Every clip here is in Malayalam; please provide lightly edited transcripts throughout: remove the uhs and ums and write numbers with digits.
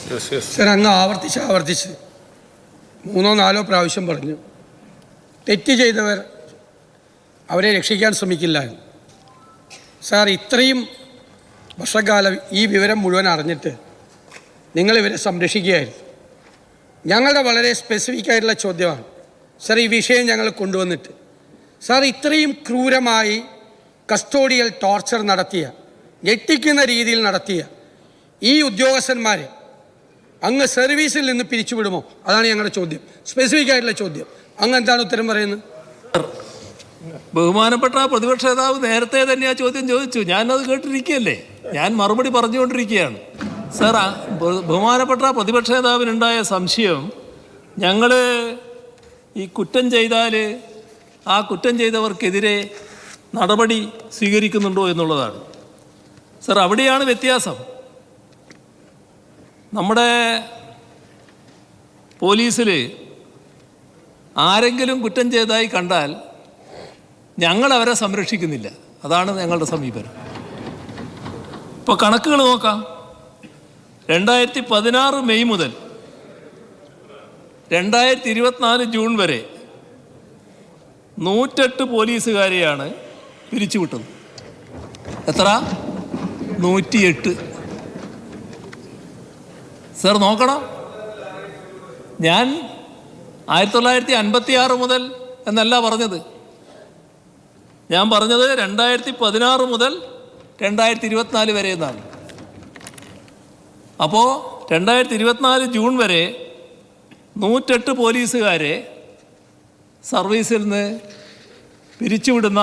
സർ, അങ്ങ് ആവർത്തിച്ച് 3 or 4 പ്രാവശ്യം പറഞ്ഞു തെറ്റ് ചെയ്തവർ അവരെ രക്ഷിക്കാൻ ശ്രമിക്കില്ല. സാർ, ഇത്രയും വർഷക്കാലം ഈ വിവരം മുഴുവൻ അറിഞ്ഞിട്ട് നിങ്ങളിവരെ സംരക്ഷിക്കുകയായിരുന്നു. ഞങ്ങളുടെ വളരെ സ്പെസിഫിക് ആയിട്ടുള്ള ചോദ്യമാണ് സാർ, ഈ വിഷയം ഞങ്ങൾ കൊണ്ടുവന്നിട്ട് സാർ, ഇത്രയും ക്രൂരമായി കസ്റ്റോഡിയൽ ടോർച്ചർ നടത്തിയ, ഞെട്ടിക്കുന്ന രീതിയിൽ നടത്തിയ ഈ ഉദ്യോഗസ്ഥന്മാരെ അങ്ങ് സർവീസിൽ നിന്ന് പിരിച്ചുവിടുമോ? അതാണ് ഞങ്ങളുടെ ചോദ്യം, സ്പെസിഫിക് ആയിട്ടുള്ള ചോദ്യം. അങ്ങ് എന്താണ് ഉത്തരം പറയുന്നത്? ബഹുമാനപ്പെട്ട പ്രതിപക്ഷ നേതാവ് നേരത്തെ തന്നെ ആ ചോദ്യം ചോദിച്ചു, ഞാനത് കേട്ടിരിക്കുകയല്ലേ, ഞാൻ മറുപടി പറഞ്ഞുകൊണ്ടിരിക്കുകയാണ്. സാർ, ബഹുമാനപ്പെട്ട പ്രതിപക്ഷ നേതാവിനുണ്ടായ സംശയം ഞങ്ങൾ ഈ കുറ്റം ചെയ്താൽ ആ കുറ്റം ചെയ്തവർക്കെതിരെ നടപടി സ്വീകരിക്കുന്നുണ്ടോ എന്നുള്ളതാണ്. സാർ, അവിടെയാണ് വ്യത്യാസം. നമ്മുടെ പോലീസിൽ ആരെങ്കിലും കുറ്റം ചെയ്തതായി കണ്ടാൽ ഞങ്ങൾ അവരെ സംരക്ഷിക്കുന്നില്ല. അതാണ് ഞങ്ങളുടെ സമീപനം. ഇപ്പോൾ കണക്കുകൾ നോക്കാം. 2016 മെയ് മുതൽ 2024 ജൂൺ വരെ 108 പോലീസുകാരെയാണ് പിരിച്ചുവിട്ടത്. എത്ര? 108. സർ, നോക്കണം. ഞാൻ 1956 മുതൽ എന്നല്ല പറഞ്ഞത്. ഞാൻ പറഞ്ഞത് 2016 മുതൽ 2024 വരെ എന്നാണ്. അപ്പോൾ 2024 ജൂൺ വരെ 108 പോലീസുകാരെ സർവീസിൽ നിന്ന് പിരിച്ചുവിടുന്ന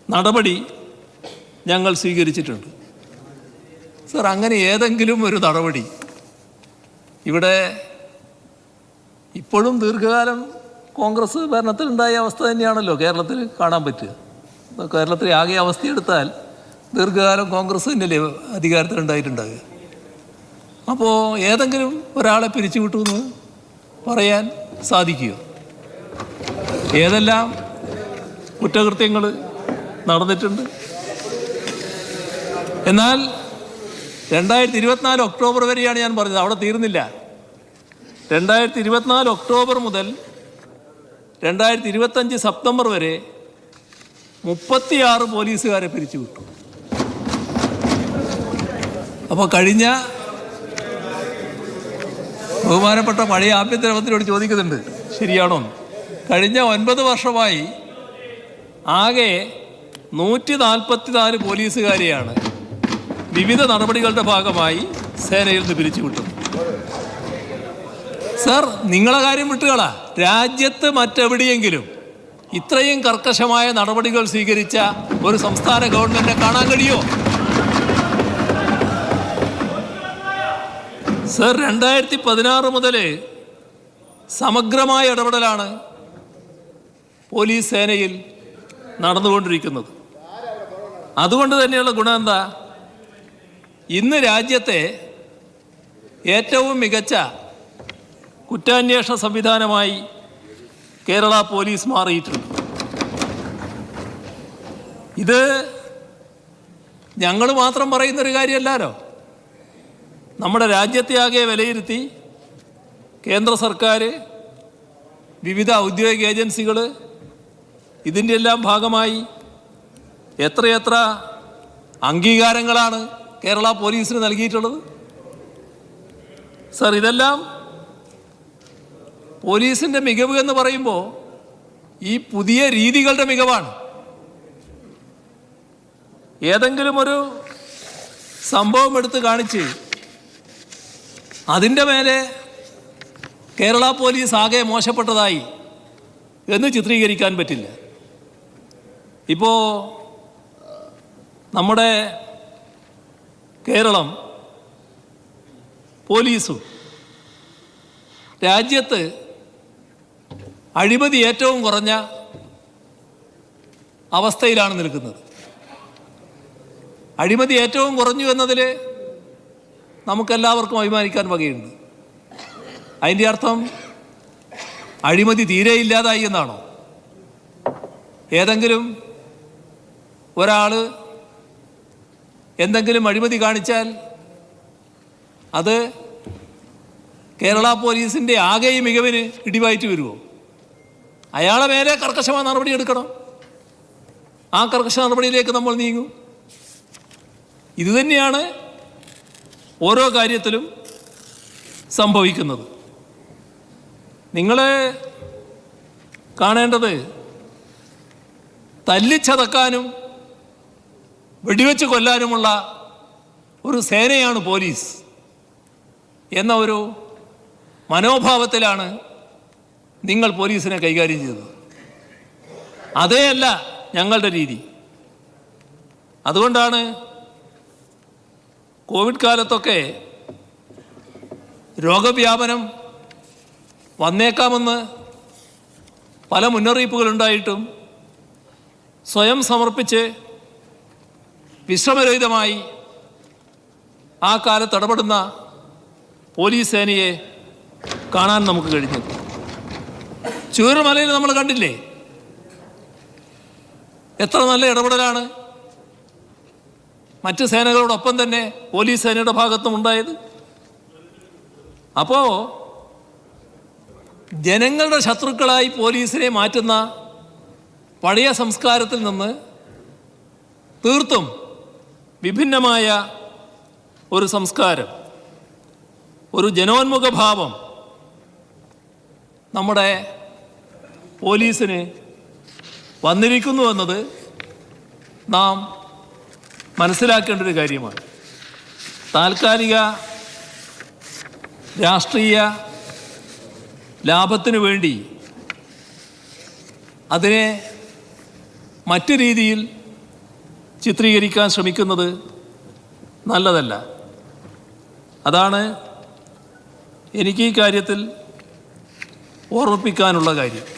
നടപടി ഞങ്ങൾ സ്വീകരിച്ചിട്ടുണ്ട്. സർ, അങ്ങനെ ഏതെങ്കിലും ഒരു നടപടി ഇവിടെ ഇപ്പോഴും ദീർഘകാലം കോൺഗ്രസ് ഭരണത്തിലുണ്ടായ അവസ്ഥ തന്നെയാണല്ലോ കേരളത്തിൽ കാണാൻ പറ്റുക. കേരളത്തിലെ ആകെ അവസ്ഥയെടുത്താൽ ദീർഘകാലം കോൺഗ്രസ് തന്നെയല്ലേ അധികാരത്തിലുണ്ടായിട്ടുണ്ടാകുക. അപ്പോൾ ഏതെങ്കിലും ഒരാളെ പിരിച്ചുവിട്ടു എന്ന് പറയാൻ സാധിക്കുമോ? ഏതെല്ലാം കുറ്റകൃത്യങ്ങൾ നടന്നിട്ടുണ്ട്? എന്നാൽ 2024 ഒക്ടോബർ വരെയാണ് ഞാൻ പറഞ്ഞത്, അവിടെ തീർന്നില്ല. 2024 ഒക്ടോബർ മുതൽ 2025 സെപ്റ്റംബർ വരെ 36 പോലീസുകാരെ പിരിച്ചുവിട്ടു. അപ്പോൾ കഴിഞ്ഞ ബഹുമാനപ്പെട്ട പഴയ ആഭ്യന്തരമന്ത്രിയോട് ചോദിക്കുന്നുണ്ട്, ശരിയാണോ? കഴിഞ്ഞ 9 വർഷമായി ആകെ 144 പോലീസുകാരെയാണ് വിവിധ നടപടികളുടെ ഭാഗമായി സേനയിൽ നിന്ന് പിരിച്ചുവിട്ടത്. സർ, നിങ്ങളെ കാര്യം വിട്ടുകളാ, രാജ്യത്ത് മറ്റെവിടെയെങ്കിലും ഇത്രയും കർക്കശമായ നടപടികൾ സ്വീകരിച്ച ഒരു സംസ്ഥാന ഗവൺമെന്റിനെ കാണാൻ കഴിയുമോ? സർ, 2016 മുതൽ സമഗ്രമായ ഇടപെടലാണ് പോലീസ് സേനയിൽ നടന്നുകൊണ്ടിരിക്കുന്നത്. അതുകൊണ്ട് തന്നെയുള്ള ഗുണം എന്താ? ഇന്ന് രാജ്യത്തെ ഏറ്റവും മികച്ച കുറ്റാന്വേഷണ സംവിധാനമായി കേരള പോലീസ് മാറിയിട്ടുണ്ട്. ഇത് ഞങ്ങൾ മാത്രം പറയുന്നൊരു കാര്യമല്ലല്ലോ. നമ്മുടെ രാജ്യത്തെ ആകെ വിലയിരുത്തി കേന്ദ്ര സർക്കാർ, വിവിധ ഔദ്യോഗിക ഏജൻസികൾ, ഇതിൻ്റെ എല്ലാം ഭാഗമായി എത്രയെത്ര അംഗീകാരങ്ങളാണ് കേരള പോലീസിന് നൽകിയിട്ടുള്ളത്. സർ, ഇതെല്ലാം പോലീസിൻ്റെ മികവ് എന്ന് പറയുമ്പോൾ ഈ പുതിയ രീതികളുടെ മികവാണ്. ഏതെങ്കിലും ഒരു സംഭവം എടുത്ത് കാണിച്ച് അതിൻ്റെ മേലെ കേരള പോലീസ് ആകെ മോശപ്പെട്ടതായി എന്ന് ചിത്രീകരിക്കാൻ പറ്റില്ല. ഇപ്പോൾ നമ്മുടെ കേരളം പോലീസും രാജ്യത്ത് അഴിമതി ഏറ്റവും കുറഞ്ഞ അവസ്ഥയിലാണ് നിൽക്കുന്നത്. അഴിമതി ഏറ്റവും കുറഞ്ഞു എന്നതിൽ നമുക്കെല്ലാവർക്കും അഭിമാനിക്കാൻ വകയുണ്ട്. അതിൻ്റെ അർത്ഥം അഴിമതി തീരെ ഇല്ലാതായി എന്നാണോ? ഏതെങ്കിലും ഒരാൾ എന്തെങ്കിലും അഴിമതി കാണിച്ചാൽ അത് കേരള പോലീസിൻ്റെ ആകെ ഈ മികവിന് ഇടിവായിട്ട് വരുമോ? അയാളെ മേലെ കർക്കശമായ നടപടി എടുക്കണം. ആ കർക്കശ നടപടിയിലേക്ക് നമ്മൾ നീങ്ങും. ഇതുതന്നെയാണ് ഓരോ കാര്യത്തിലും സംഭവിക്കുന്നത്. നിങ്ങൾ കാണേണ്ടത് തല്ലിച്ചതക്കാനും വെടിവെച്ച് കൊല്ലാനുമുള്ള ഒരു സേനയാണ് പോലീസ് എന്ന ഒരു മനോഭാവത്തിലാണ് നിങ്ങൾ പോലീസിനെ കൈകാര്യം ചെയ്തത്. അതേയല്ല ഞങ്ങളുടെ രീതി. അതുകൊണ്ടാണ് കോവിഡ് കാലത്തൊക്കെ രോഗവ്യാപനം വന്നേക്കാമെന്ന് പല മുന്നറിയിപ്പുകളുണ്ടായിട്ടും സ്വയം സമർപ്പിച്ച് വിശ്രമരഹിതമായി ആ കാലത്ത് ഇടപെടുന്ന പോലീസ് സേനയെ കാണാൻ നമുക്ക് കഴിഞ്ഞു. ചൂരൽമലയിൽ നമ്മൾ കണ്ടില്ലേ എത്ര നല്ല ഇടപെടലാണ് മറ്റ് സേനകളോടൊപ്പം തന്നെ പോലീസ് സേനയുടെ ഭാഗത്തും ഉണ്ടായത്. അപ്പോൾ ജനങ്ങളുടെ ശത്രുക്കളായി പോലീസിനെ മാറ്റുന്ന പഴയ സംസ്കാരത്തിൽ നിന്ന് തീർത്തും വിഭിന്നമായ ഒരു സംസ്കാരം, ഒരു ജനോന്മുഖ ഭാവം നമ്മുടെ പോലീസിന് വന്നിരിക്കുന്നു എന്നത് നാം മനസ്സിലാക്കേണ്ട ഒരു കാര്യമാണ്. താൽക്കാലിക രാഷ്ട്രീയ ലാഭത്തിനു വേണ്ടി അതിനെ മറ്റു രീതിയിൽ ചിത്രീകരിക്കാൻ ശ്രമിക്കുന്നത് നല്ലതല്ല. അതാണ് എനിക്ക് ഈ കാര്യത്തിൽ ഓർമ്മിപ്പിക്കാനുള്ള കാര്യം.